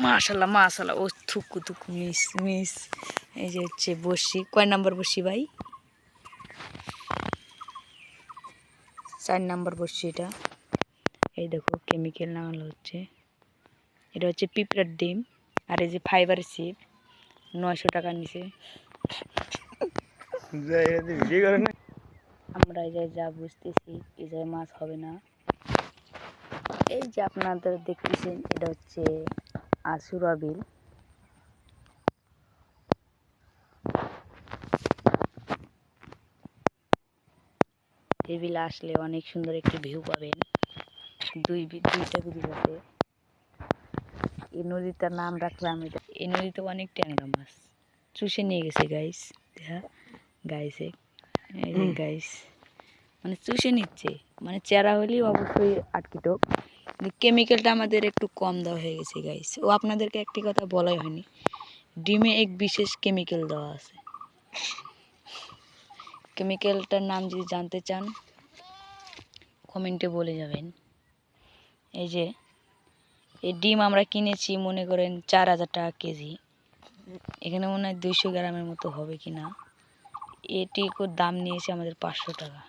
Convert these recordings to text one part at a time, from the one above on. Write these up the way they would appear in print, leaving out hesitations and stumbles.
মাশাআল্লাহ মাশাআল্লাহ। ও থুকু থুকু miss miss. এই যে হচ্ছে বসি, কয় নাম্বার বসি ভাই? 4 নাম্বার বসি এটা। এই দেখো কেমিক্যাল লাগানো হচ্ছে। এটা হচ্ছে পিঁপড়ার ডিম। আর এই যে ফাইবারের চিপ 900 টাকা নিচে। আমরা এই যে যা বুঝতেছি এই যে মাছ হবে না। এই যে আপনাদের দেখতেছেন এটা হচ্ছে আশুরা বিল। এই বিলে আসলে অনেক সুন্দর একটি ভিউ পাবেন। দুইটা ব্রিজ আছে। এই নদীটার নাম রাখলাম এটা। এই নদীতে অনেক ট্যাংরা মাছ চুষে নিয়ে গেছে গাইস। দেখা গাইসে, এই যে গাইস মানে চুষে নিচ্ছে, মানে চেরা হলেই অবশ্যই আটকিটো। কেমিক্যালটা আমাদের একটু কম দেওয়া হয়ে গেছে গাইস। ও আপনাদেরকে একটি কথা বলাই হয়নি, ডিমে এক বিশেষ কেমিক্যাল দেওয়া আছে। কেমিক্যালটার নাম যদি জানতে চান কমেন্টে বলে যাবেন। এই যে এই ডিম আমরা কিনেছি মনে করেন 4000 টাকা কেজি। এখানে মনে হয় 200 গ্রামের মতো হবে কিনা। এটির দাম নিয়েছে আমাদের 500 টাকা।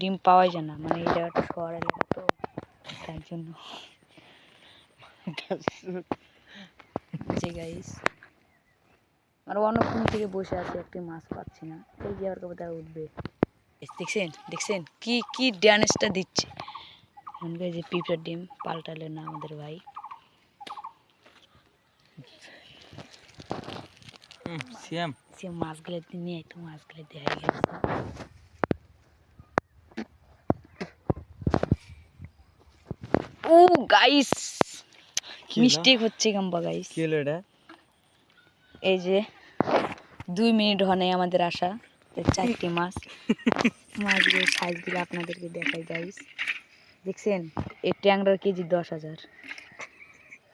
ডিম পাওয়াই যায় না, মানে এই জায়গাটা শহর এলাকা তো তার জন্য। যে গাইস আর অনেকক্ষণ থেকে বসে আছে, একটি মাছ পাচ্ছি না। এই যে আর কবে তারা উঠবে। দেখছেন দেখছেন কি কি ড্যান্সটা দিচ্ছে। যে পিঁপড়ার ডিম পাল্টালে না আমাদের ভাই। সে মাছগুলো নিয়ে একটু মাছগুলো দেখা গেছে। ও গাইস মিস্টেক হচ্ছে গাম্বা গাইস। কি হলো এটা? এই যে 2 মিনিট হনে আমাদের আসা 4টি মাছ। মাছগুলোর সাইজগুলো আপনাদেরকে দেখাই গাইস। দেখছেন এই ট্যাংরার কেজি 10,000।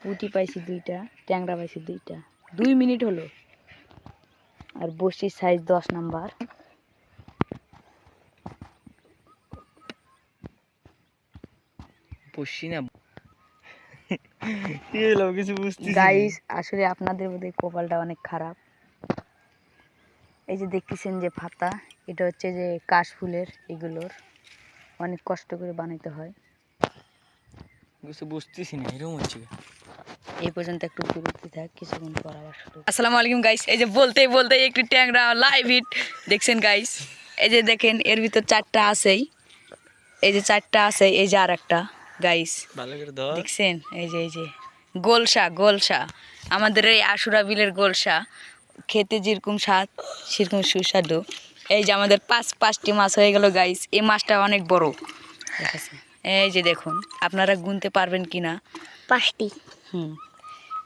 পুঁটি পাইছি 2টা, ট্যাংরা পাইছি 2টা। 2 মিনিট হলো। আর বসির সাইজ 10 নাম্বার। বসি না কি হলো কিছু বুঝতেছি গাইস আসলে আপনাদের বোধহয় কপালটা অনেক খারাপ। এই যে দেখতেছেন যে পাতা, এটা হচ্ছে যে কাশফুলের, এগুলোর অনেক কষ্ট করে বানাইতে হয়। কিছু বুঝতেছি না, এরকম হচ্ছে। এই পর্যন্ত একটু ঘুরতে থাক, কিছুক্ষণ পর আবার শুরু। আসসালামু আলাইকুম গাইস। এই যে বলতে বলতে একটু ট্যাংরা লাইভ হিট দেখছেন গাইস। এই যে দেখেন এর ভিতর 4টা আছেই। এই যে 4টা আছে, এই যে আর একটা গাইস ভালো করে ধর। দেখছেন এই যে গোলসা গোলসা, আমাদের এই আশুরা বিলের গোলসা খেতে যেরকম স্বাদ সেরকম সুস্বাদু। এই যে আমাদের 5টি মাছ হয়ে গেল গাইস। এই মাছটা অনেক বড় দেখাচ্ছে। এই যে দেখুন আপনারা গুনতে পারবেন কিনা 5টি।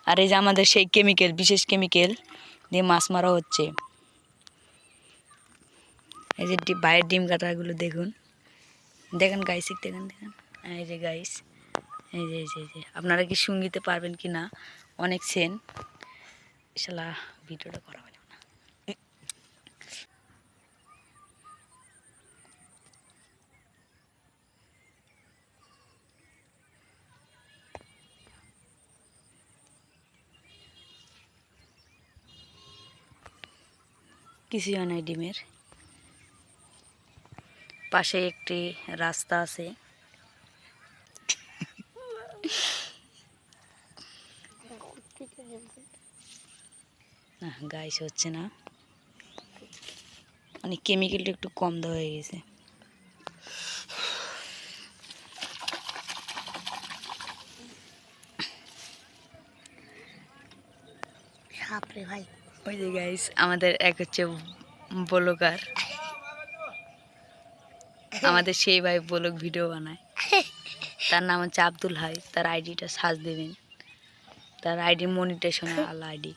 আর এই যে আমাদের সেই কেমিক্যাল, বিশেষ কেমিক্যাল দিয়ে মাছ মারা হচ্ছে। এই যে বাইরের ডিম কাটাগুলো দেখুন, দেখেন গাইস, দেখেন দেখেন। এই যে গাইস এই যে আপনারা কি শুনতে পারবেন কি না? অনেক সেন শালা ভিডিওটা করা হলো না। কিছুই হয় নাই। ডিমের পাশে একটি রাস্তা আছে। না গাইস হচ্ছে না, মানে কেমিক্যালটা একটু কম দেওয়া হয়ে গেছে। ভাই ওই যে গাইস আমাদের এক হচ্ছে ব্লগার, আমাদের সেই ভাই ব্লগ ভিডিও বানায়। তার নাম হচ্ছে আব্দুল হাই। তার আইডিটা সার্চ দেবেন, তার আইডি মনিটেশন আলা আইডি।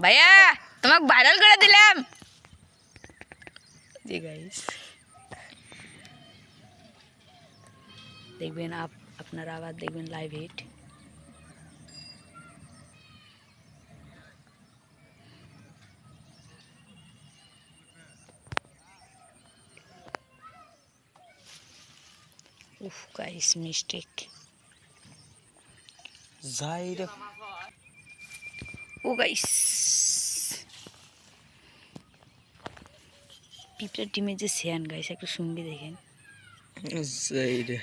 ভাইয়া তোমাকে ভাইরাল করে দিলাম। জি গাইস দেখবেন আপনারা আবার দেখবেন লাইভ হিট। উফ গাইস মিস্টেক। যাই রে ও গাইস পিঁপড়ার ডিমে যে শ্যান গাইস একটু সঙ্গে দেখেন। যাই রে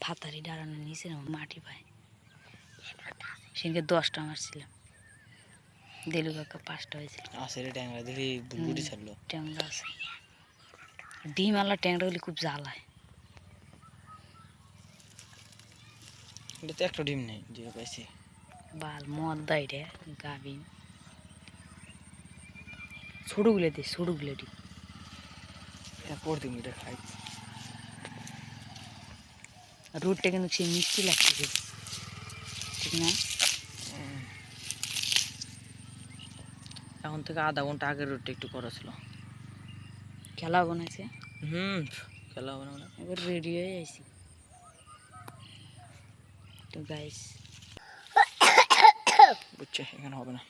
ফাতারি দাঁড়ানোর নিচে না মাটি পায়, সেদিনকে 10টা মারছিলাম, দেলু কাকা 5টা হয়েছে। আসে রে ট্যাংরা দেখি বুলবুটি ছাড়লো। ট্যাংরা আছে, ডিম আলা ট্যাংরা গুলি খুব জ্বালায়। এটা তো একটা ডিম নেই যে পাইছি। বাল মদ দেয় রে গাভিন, ছোটগুলো দে ছোটগুলো দি। পড়তে এটা খাই। রোডটা কিন্তু সেই মিষ্টি লাগতেছে, ঠিক না? এখন থেকে আধা ঘন্টা আগের রোডটা একটু করা ছিল। খেলা বানাইছে, খেলা হবে না এবার রেডি হয়ে আইছি তো গাইস। বুঝছে এখানে হবে না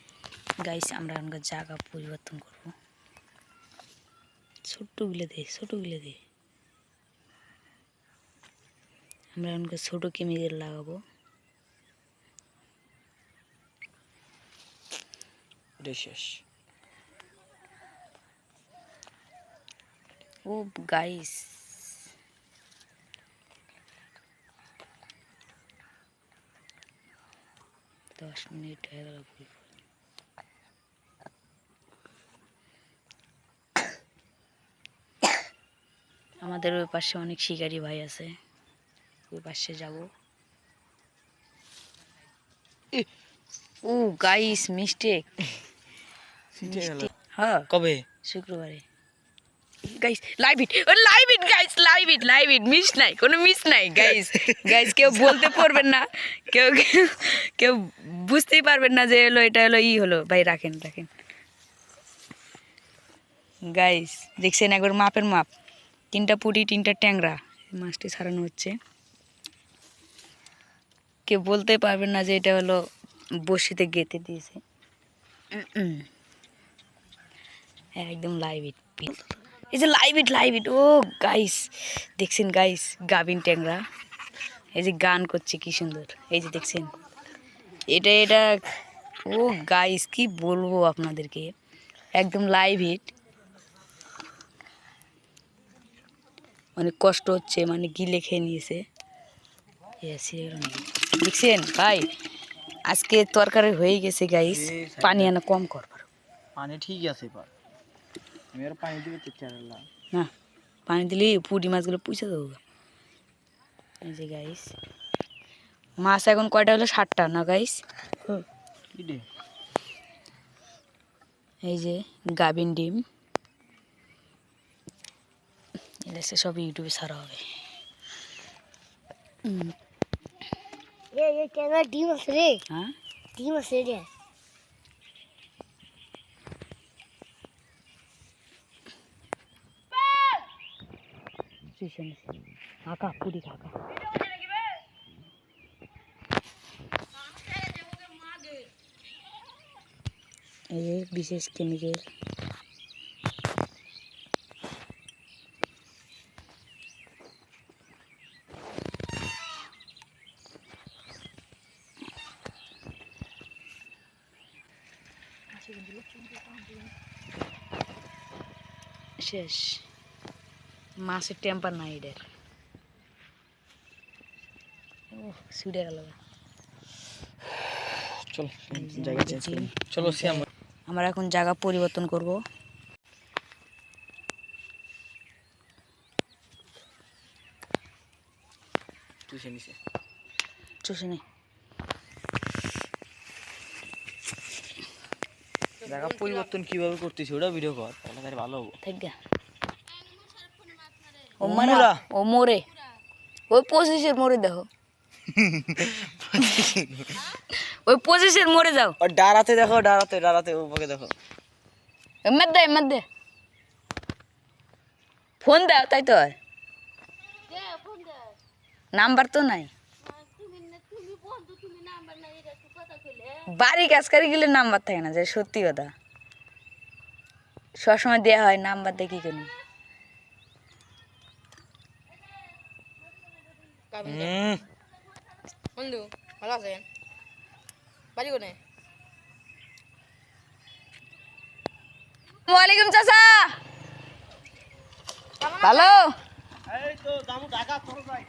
গাইস আমরা এখনকার জায়গা পরিবর্তন করব, ছোট্টগুলো দে ছোটগুলো দে। আমরা এখনকার ছোট কেমিক্যাল লাগাবো। এটা শেষ। ও গাইস দশ মিনিট হয়ে গেল। আমাদের ওই পাশে অনেক শিকারি ভাই আছে, ওই পাশে যাব। ও গাইস মিস্টেক। হ্যাঁ কবে? শুক্রবারে গাইস। লাইভ ইট, ও live it guys, live it, live it, miss নাই, কোনো মিস নাই গাইস। গাইস কেউ বলতে পারবেন না, কেউ কেউ কেউ বুঝতেই পারবেন না যে এলো এটা হলো ই হলো। ভাই রাখেন রাখেন গাইস, দেখছেন একবার মাপের মাপ, 3টা পুঁটি 3টা ট্যাংরা মাছটি ছাড়ানো হচ্ছে। কেউ বলতে পারবেন না যে এটা হলো বড়শিতে গেঁথে দিয়েছে। একদম লাইভ ইট, এই যে লাইভ ইট, লাইভ ইট। ও গাইস দেখছেন গাইস, গাভিন ট্যাংরা এই যে গান করছে কি সুন্দর, এই যে দেখছেন এটা এটা। ও গাইস কি বলবো আপনাদেরকে, একদম লাইভ হিট। অনেক কষ্ট হচ্ছে, মানে গিলে খেয়ে নিয়েছে। দেখছেন ভাই আজকে তরকারি হয়ে গেছে গাইস। পানি আনা কম কর, পানি ঠিকই আছে পার, আমি আর পানি দিবে তো চারলা না পানি দিলে পুঁটি মাছগুলো পুষে দেবো। এই যে গাইস মাছ এখন কয়টা হলো? 60টা না গাইস? কি রে এই যে গাভিন ডিম, এটা সব ইউটিউবে ছাড়া হবে। ডিম আছে রে, হ্যাঁ ডিম আছে রে। কাকা পুরি কাকা এই যে বিশেষ কেমিক্যাল। শেষ, মাছের টেম্পার নাই এদের। ও ছুটে গেল। চলো জায়গা চেঞ্জ করি, চলো সে আমরা এখন জায়গা পরিবর্তন করব। চুষে নিছে চুষে নে জায়গা পরিবর্তন কিভাবে করতেছি ওটা ভিডিও কর, তাহলে তার ভালো হবো। থাক ও মারা ও মোরে, ওই 25-এর মোরে দেখো, ওই 25-এর মোরে যাও। আর ডারাতে দেখো, ডারাতে ডারাতে ওকে দেখো। মধ্যে ফোন দাও, তাই তো নাম্বার তো নাই। বাড়ি কাজ করে গেলে নাম্বার থাকে না, যে সত্যি কথা। সবসময় দেওয়া হয়, নাম্বার দিয়ে কি করি? বন্ধু ভালো আছেন? বাড়ি কোনে? ওয়ালাইকুম চাচা, ভালো? এই তো দামু ঢাকা চলো যাই।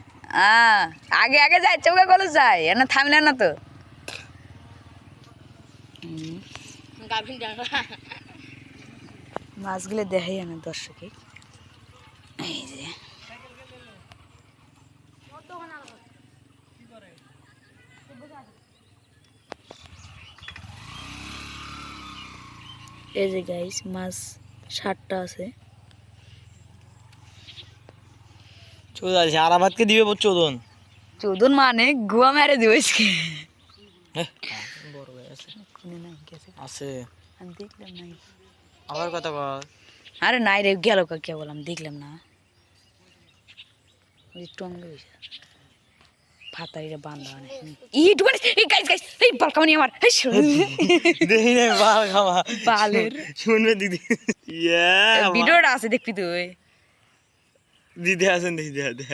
আগে আগে যাই, চৌকা কলেজ যাই, এনে থামলে না তো। গাভিন ডাঙ্গা। মাছগুলো দেখাই না দর্শকে। এই যে এই যে গাইস, মাছ 60টা আছে। চলে যাচ্ছে আর আমাকে দিবে চোদন। চোদন মানে গুয়া মেরে দিব আজকে। বড় হয়ে আছে। কোনে নাই গেছে, আছে আমি দেখলাম নাই। আবার কথা কর। আরে নাই রে, গেল কে বললাম, দেখলাম না। ওই টঙ্গে হয়েছে ফাতারিরে বান্ধা অনেক। ইট মানে এই গাইস গাইস, এই বালকামানি আমার, এই দেখি না বাল খাওয়া বালের শুনবে দিদি। ইয়া ভিডিওটা আছে, দেখবি তুই। দিদি আছেন দেখি দেখ দেখ